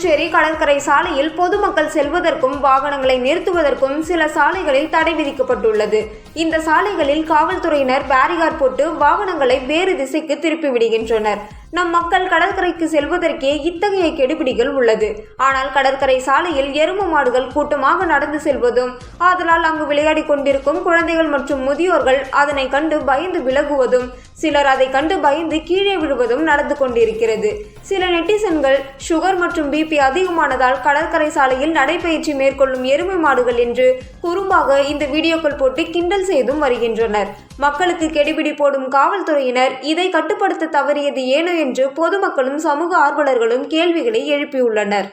புதுச்சேரி கடற்கரை சாலையில் பொதுமக்கள் செல்வதற்கும் வாகனங்களை நிறுத்துவதற்கும் சில சாலைகளில் தடை விதிக்கப்பட்டுள்ளது. இந்த சாலைகளில் காவல்துறையினர் பேரிகார்ட் போட்டு வாகனங்களை வேறு திசைக்கு திருப்பி விடுகின்றனர். நம் மக்கள் கடற்கரைக்கு செல்வதற்கே இத்தகைய கெடுபிடிகள் உள்ளது. ஆனால் கடற்கரை சாலையில் எருமை மாடுகள் கூட்டமாக நடந்து செல்வதும், ஆதலால் அங்கு விளையாடி கொண்டிருக்கும் குழந்தைகள் மற்றும் முதியோர்கள் அதனை கண்டு பயந்து விலகுவதும், சிலர் அதை கண்டு பயந்து கீழே விழுவதும் நடந்து கொண்டிருக்கிறது. சில நெட்டிசன்கள் சுகர் மற்றும் பிபி அதிகமானதால் கடற்கரை சாலையில் நடைபயிற்சி மேற்கொள்ளும் எருமை மாடுகள் என்று குறும்பாக இந்த வீடியோக்கள் போட்டு கிண்டல் செய்தும் வருகின்றனர். மக்களுக்கு கெடுபிடி போடும் காவல்துறையினர் இதை கட்டுப்படுத்த தவறியது ஏனோ என்று பொதுமக்களும் சமூக ஆர்வலர்களும் கேள்விகளை எழுப்பியுள்ளனர்.